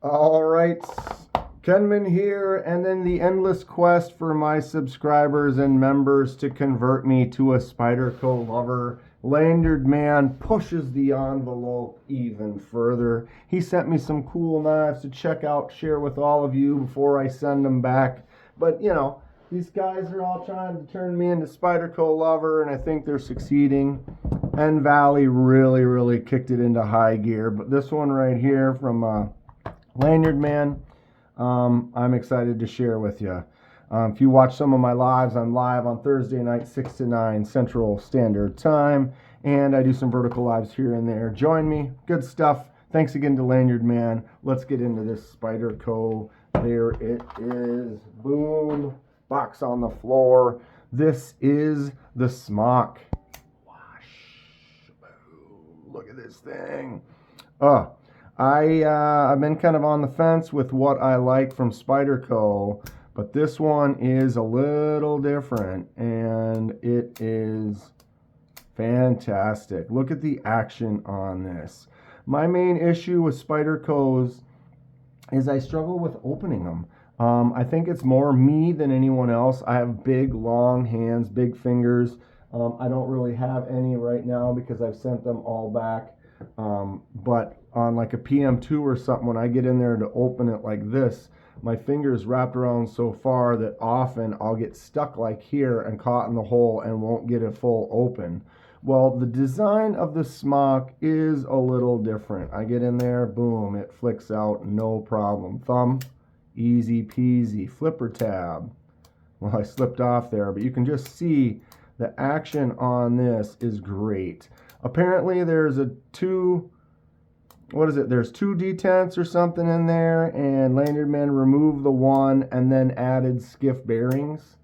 All right, Kenman here, and then the endless quest for my subscribers and members to convert me to a Spyderco lover. Lanyard Man pushes the envelope even further. He sent me some cool knives to check out, share with all of you before I send them back. But these guys are all trying to turn me into Spyderco lover, and I think they're succeeding. N Valley really kicked it into high gear, but this one right here from Lanyard Man, I'm excited to share with you. If you watch some of my lives, I'm live on Thursday night, 6 to 9 Central Standard Time, and I do some vertical lives here and there. Join me. Good stuff. Thanks again to Lanyard Man. Let's get into this Spyderco. There it is. Boom. Box on the floor. This is the Smock. Wash. Boom. Look at this thing. I've been kind of on the fence with what I like from Spyderco, but this one is a little different, and it is fantastic. Look at the action on this. My main issue with Spyderco's is I struggle with opening them. I think it's more me than anyone else. I have big, long hands, big fingers. I don't really have any right now because I've sent them all back. But on like a PM2 or something, when I get in there to open it like this, my fingers wrapped around so far that often I'll get stuck like here and caught in the hole and won't get it full open. Well, the design of the Smock is a little different. I get in there, boom, it flicks out, no problem. Thumb, easy peasy. Flipper tab. Well, I slipped off there, but you can just see the action on this is great. Apparently there's there's two detents or something in there, and Lanyard Man removed the one and then added skiff bearings.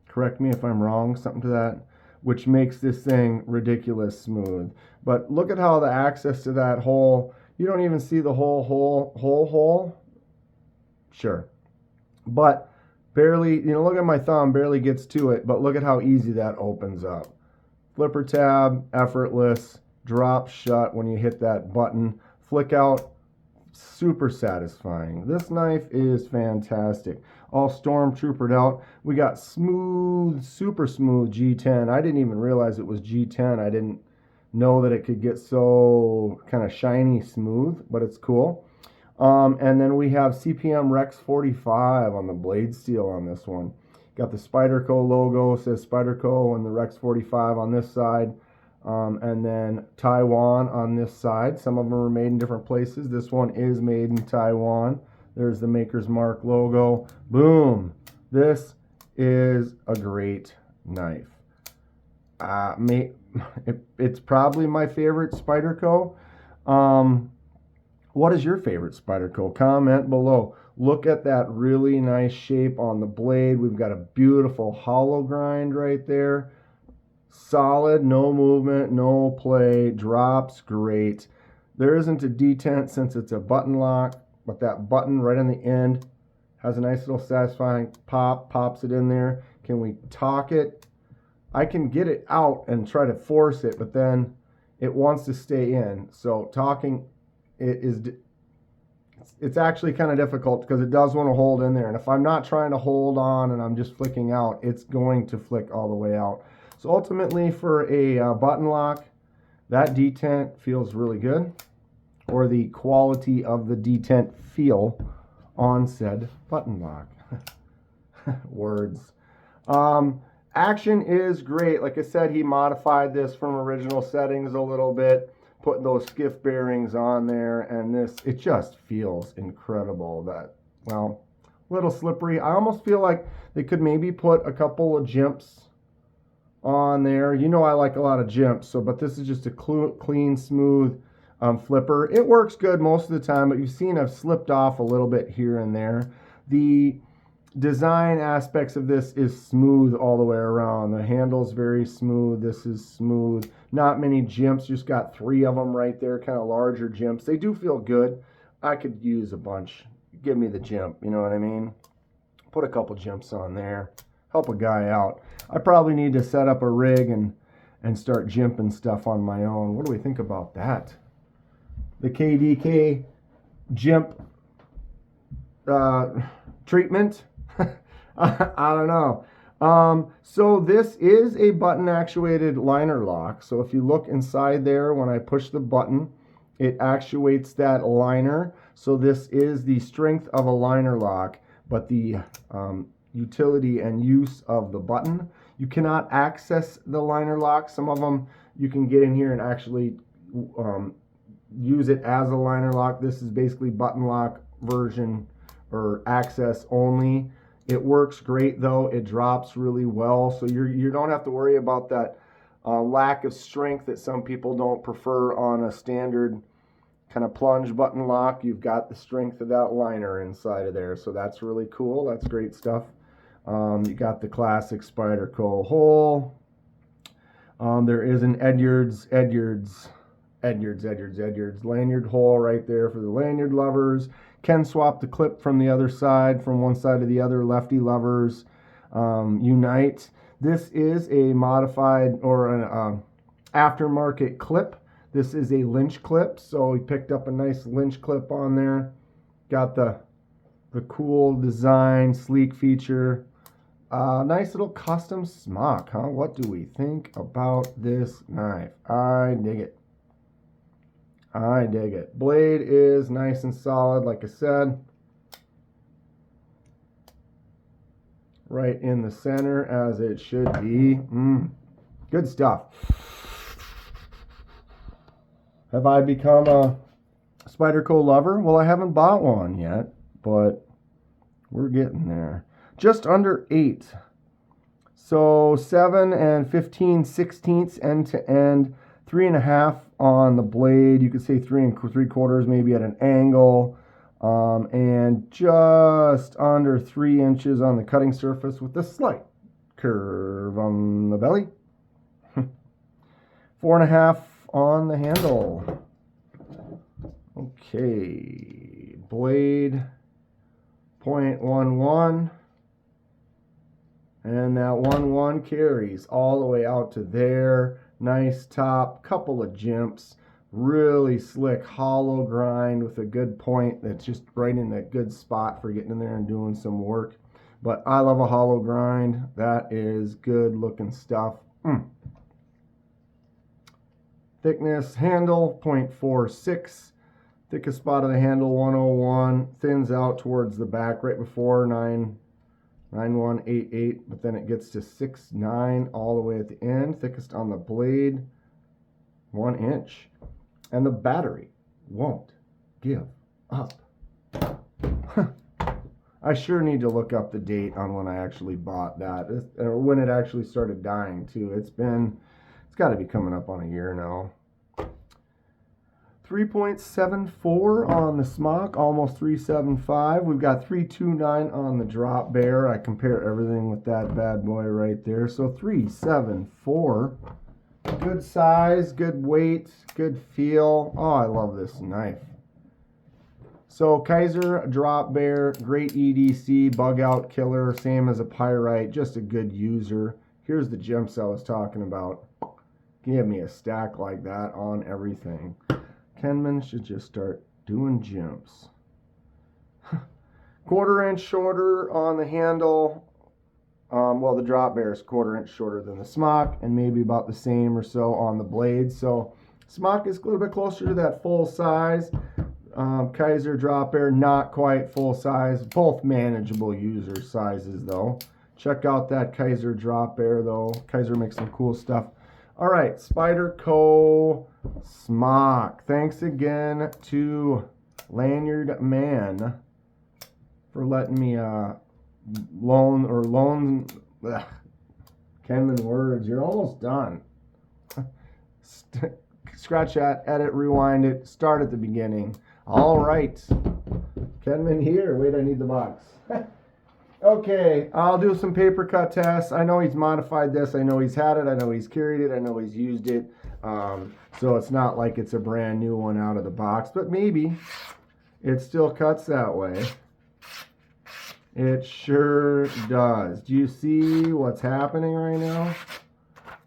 Correct me if I'm wrong, something to that, which makes this thing ridiculous smooth. But look at how the access to that hole, you don't even see the whole hole. Sure. But barely, look at my thumb, barely gets to it, but look at how easy that opens up. Flipper tab, effortless, drop shut when you hit that button. Flick out, super satisfying. This knife is fantastic. All stormtroopered out. We got smooth, super smooth G10. I didn't even realize it was G10. I didn't know that it could get so kind of shiny smooth, but it's cool. And then we have CPM Rex 45 on the blade steel on this one. Got the Spyderco logo, says Spyderco, and the Rex 45 on this side. And then Taiwan on this side. Some of them are made in different places. This one is made in Taiwan. There's the Maker's Mark logo. Boom. This is a great knife. It's probably my favorite Spyderco. What is your favorite Spyderco? Comment below. Look at that really nice shape on the blade. We've got a beautiful hollow grind right there. Solid, no movement, no play, drops great. There isn't a detent since it's a button lock, but that button right on the end has a nice little satisfying pop, pops it in there. Can we talk it? I can get it out and try to force it, but then it wants to stay in. So talking it's actually kind of difficult because it does want to hold in there. And if I'm not trying to hold on and I'm just flicking out, it's going to flick all the way out. So ultimately for a button lock, that detent feels really good, or the quality of the detent feel on said button lock. Words. Action is great. Like I said, he modified this from original settings a little bit, put those skiff bearings on there, and it just feels incredible. Well, a little slippery. I almost feel like they could maybe put a couple of jimps on there. I like a lot of jimps, but this is just a clean, smooth flipper. It works good most of the time, but you've seen I've slipped off a little bit here and there. The design aspects of this is smooth all the way around. The handle's very smooth. This is smooth. Not many jimps. Just got 3 of them right there, kind of larger jimps. They do feel good. I could use a bunch. Give me the jimp, you know what I mean? Put a couple jimps on there. Help a guy out. I probably need to set up a rig and start jimping stuff on my own. What do we think about that? The KDK jimp treatment. I don't know. So this is a button actuated liner lock. So if you look inside there, when I push the button, it actuates that liner. So this is the strength of a liner lock, but the utility and use of the button. You cannot access the liner lock. Some of them you can get in here and actually use it as a liner lock. This is basically button lock version or access only. It works great though. It drops really well, so you don't have to worry about that lack of strength that some people don't prefer on a standard kind of plunge button lock. You've got the strength of that liner inside of there, so that's really cool. That's great stuff. You got the classic Spyderco hole. There is an Edyards lanyard hole right there for the lanyard lovers. Can swap the clip from the other side, from one side to the other. Lefty lovers unite. This is a modified or an aftermarket clip. This is a Lynch clip, so we picked up a nice Lynch clip on there. Got the cool design, sleek feature. Nice little custom smock, huh? What do we think about this knife? I dig it. I dig it. Blade is nice and solid, like I said. Right in the center, as it should be. Good stuff. Have I become a Spyderco lover? Well, I haven't bought one yet, but we're getting there. Just under 8. So 7 and 15/16 end to end. 3.5 on the blade. You could say 3 3/4 maybe at an angle. And just under 3 inches on the cutting surface with a slight curve on the belly. 4.5 on the handle. Okay, blade 0.11. And that 1/1 carries all the way out to there. Nice top, couple of jimps, really slick hollow grind with a good point that's just right in a good spot for getting in there and doing some work. But I love a hollow grind. That is good looking stuff. Thickness handle 0.46. Thickest spot of the handle 101. Thins out towards the back right before 9188, but then it gets to 6.9 all the way at the end. Thickest on the blade 1 inch. And the battery won't give up. I sure need to look up the date on when I actually bought that, or when it actually started dying too. It's got to be coming up on a year now. 3.74 on the Smock, almost 3.75. We've got 3.29 on the Drop Bear. I compare everything with that bad boy right there. So 3.74. Good size, good weight, good feel. Oh, I love this knife. So Kaiser Drop Bear, great EDC, bug out killer, same as a Pyrite, just a good user. Here's the jumps I was talking about. Give me a stack like that on everything. Kenman should just start doing jumps. 1/4 inch shorter on the handle. Well, the Drop Bear is 1/4 inch shorter than the Smock, and maybe about the same or so on the blade. So Smock is a little bit closer to that full size. Kaiser Drop Bear, not quite full size. Both manageable user sizes, though. Check out that Kaiser Drop Bear, though. Kaiser makes some cool stuff. All right, Spyderco Smock. Thanks again to Lanyard Man for letting me loan. Kenman words. You're almost done. Scratch that, edit, rewind it, start at the beginning. All right. Kenman here. Wait, I need the box. Okay, I'll do some paper cut tests. I know he's modified this. I know he's had it. I know he's carried it. I know he's used it. So it's not like it's a brand new one out of the box, but maybe it still cuts that way. It sure does. Do you see what's happening right now?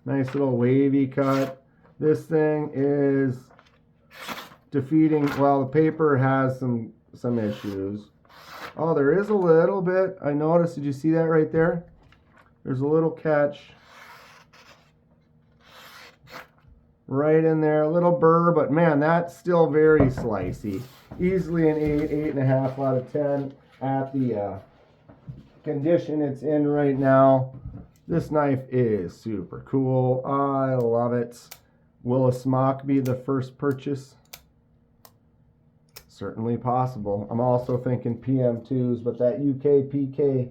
Nice little wavy cut. This thing is defeating, well, the paper has some issues. Oh, there is a little bit. I noticed. Did you see that right there? There's a little catch right in there. A little burr, but man, that's still very slicey. Easily an 8, 8.5 out of 10 at the condition it's in right now. This knife is super cool. I love it. Will a Smock be the first purchase? Certainly possible. I'm also thinking PM2s, but that UK PK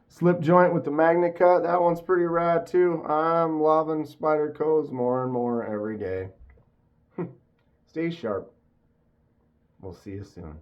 slip joint with the magnet cut, that one's pretty rad too. I'm loving Spydercos more and more every day. Stay sharp. We'll see you soon.